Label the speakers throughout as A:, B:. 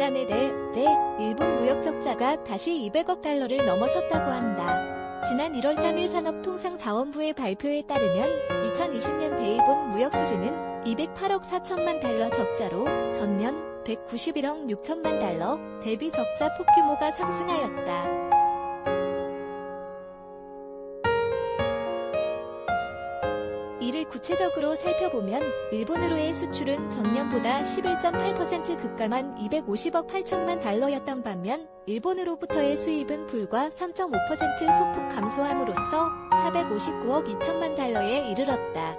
A: 지난해 내 일본 무역 적자가 다시 200억 달러를 넘어섰다고 한다. 지난 1월 3일 산업통상자원부의 발표에 따르면 2020년 대일본 무역 수지는 208억 4천만 달러 적자로 전년 191억 6천만 달러 대비 적자 폭규모가 상승하였다. 이를 구체적으로 살펴보면 일본으로의 수출은 전년보다 11.8% 급감한 250억 8천만 달러였던 반면 일본으로부터의 수입은 불과 3.5% 소폭 감소함으로써 459억 2천만 달러에 이르렀다.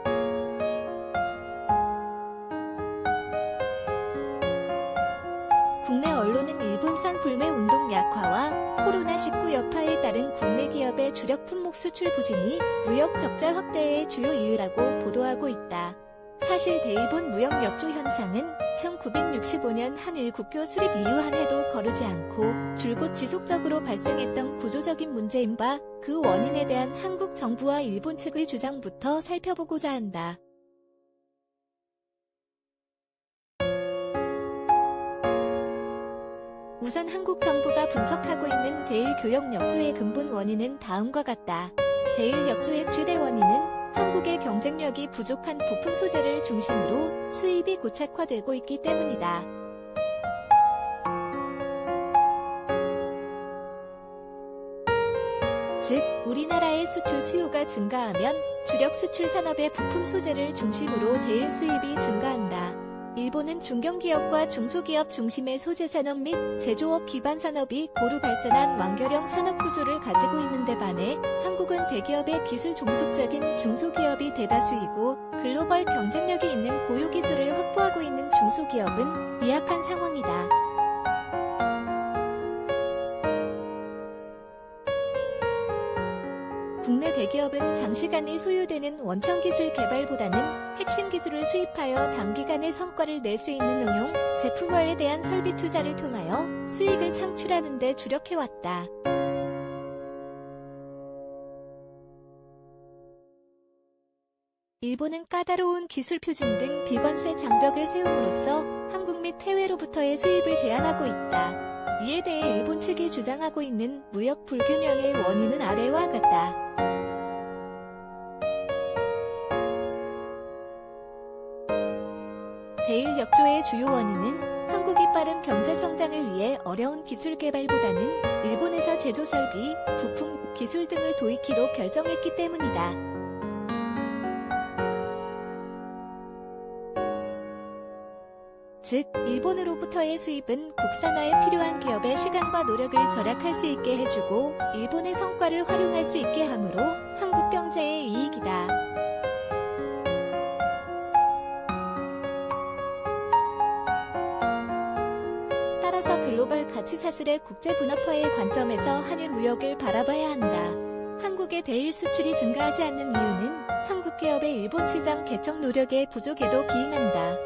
A: 국내 언론은 일본산 불매 운동 약화와 코로나19 여파에 따른 국내 기업의 주력 품목 수출 부진이 무역 적자 확대의 주요 이유라고 보도하고 있다. 사실 대일본 무역 역조 현상은 1965년 한일 국교 수립 이후 한 해도 거르지 않고 줄곧 지속적으로 발생했던 구조적인 문제인 바 그 원인에 대한 한국 정부와 일본 측의 주장부터 살펴보고자 한다. 우선 한국 정부가 분석하고 있는 대일 교역 역조의 근본 원인은 다음과 같다. 대일 역조의 최대 원인은 한국의 경쟁력이 부족한 부품 소재를 중심으로 수입이 고착화되고 있기 때문이다. 즉, 우리나라의 수출 수요가 증가하면 주력 수출 산업의 부품 소재를 중심으로 대일 수입이 증가한다. 일본은 중견기업과 중소기업 중심의 소재산업 및 제조업 기반 산업이 고루 발전한 완결형 산업구조를 가지고 있는데 반해 한국은 대기업의 기술 종속적인 중소기업이 대다수이고 글로벌 경쟁력이 있는 고유기술을 확보하고 있는 중소기업은 미약한 상황이다. 국내 대기업은 장시간에 소요되는 원천 기술 개발보다는 핵심 기술을 수입하여 단기간에 성과를 낼 수 있는 응용, 제품화에 대한 설비 투자를 통하여 수익을 창출하는 데 주력해왔다. 일본은 까다로운 기술 표준 등 비관세 장벽을 세움으로써 한국 및 해외로부터의 수입을 제한하고 있다. 이에 대해 일본 측이 주장하고 있는 무역 불균형의 원인은 아래와 같다. 대일 역조의 주요 원인은 한국이 빠른 경제 성장을 위해 어려운 기술 개발보다는 일본에서 제조 설비, 부품, 기술 등을 도입키로 결정했기 때문이다. 즉, 일본으로부터의 수입은 국산화에 필요한 기업의 시간과 노력을 절약할 수 있게 해주고 일본의 성과를 활용할 수 있게 하므로 한국 경제의 이익이다. 따라서 글로벌 가치사슬의 국제분업화의 관점에서 한일 무역을 바라봐야 한다. 한국의 대일 수출이 증가하지 않는 이유는 한국 기업의 일본 시장 개척 노력의 부족에도 기인한다.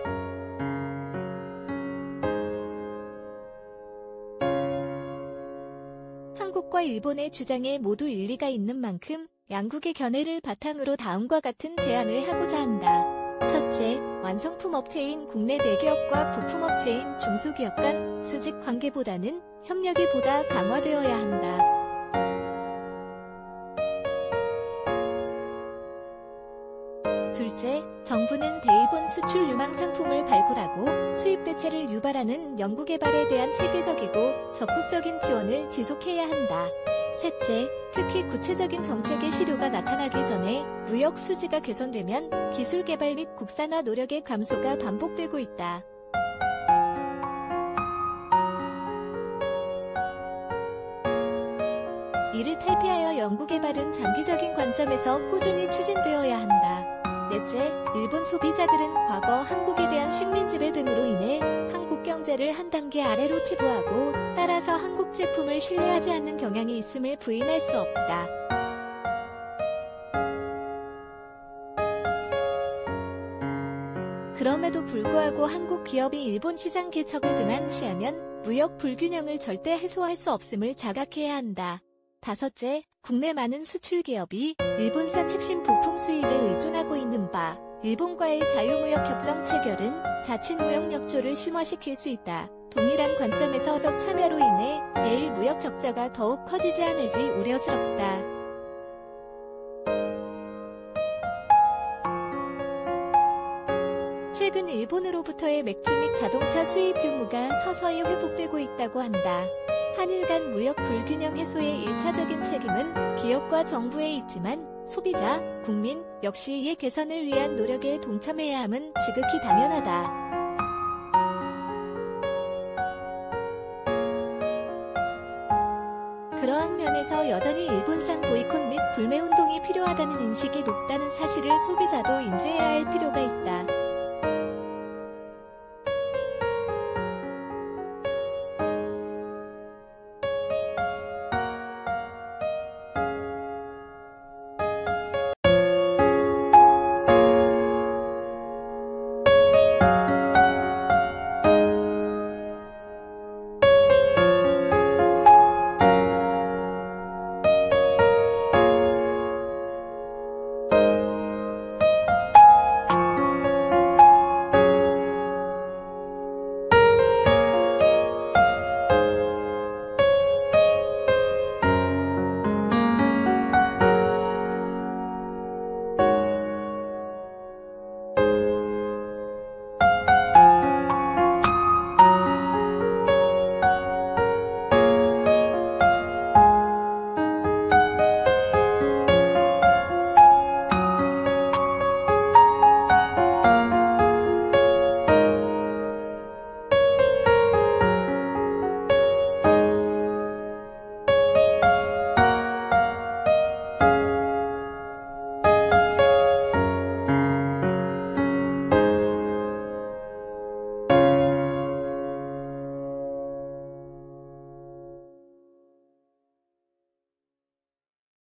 A: 한국과 일본의 주장에 모두 일리가 있는 만큼 양국의 견해를 바탕으로 다음과 같은 제안을 하고자 한다. 첫째, 완성품 업체인 국내 대기업과 부품업체인 중소기업 간 수직 관계보다는 협력이 보다 강화되어야 한다. 둘째, 정부는 대일본 수출 유망 상품을 발굴하고 수입 대체를 유발하는 연구개발에 대한 체계적이고 적극적인 지원을 지속해야 한다. 셋째, 특히 구체적인 정책의 실효가 나타나기 전에 무역 수지가 개선되면 기술 개발 및 국산화 노력의 감소가 반복되고 있다. 이를 탈피하여 연구개발은 장기적인 관점에서 꾸준히 추진되어야 한다. 넷째, 일본 소비자들은 과거 한국에 대한 식민 지배 등으로 인해 한국 경제를 한 단계 아래로 치부하고 따라서 한국 제품을 신뢰하지 않는 경향이 있음을 부인할 수 없다. 그럼에도 불구하고 한국 기업이 일본 시장 개척을 등한시하면 무역 불균형을 절대 해소할 수 없음을 자각해야 한다. 다섯째, 국내 많은 수출 기업이 일본산 핵심 부품 수입에 의존하고 있는 바, 일본과의 자유무역 협정 체결은 자칫 무역 역조를 심화시킬 수 있다. 동일한 관점에서적 참여로 인해 대일 무역 적자가 더욱 커지지 않을지 우려스럽다. 최근 일본으로부터의 맥주 및 자동차 수입 규모가 서서히 회복되고 있다고 한다. 한일 간 무역 불균형 해소의 1차적인 책임은 기업과 정부에 있지만 소비자, 국민 역시 이의 개선을 위한 노력에 동참해야 함은 지극히 당연하다. 그러한 면에서 여전히 일본산 보이콧 및 불매운동이 필요하다는 인식이 높다는 사실을 소비자도 인지해야 할 필요가 있다.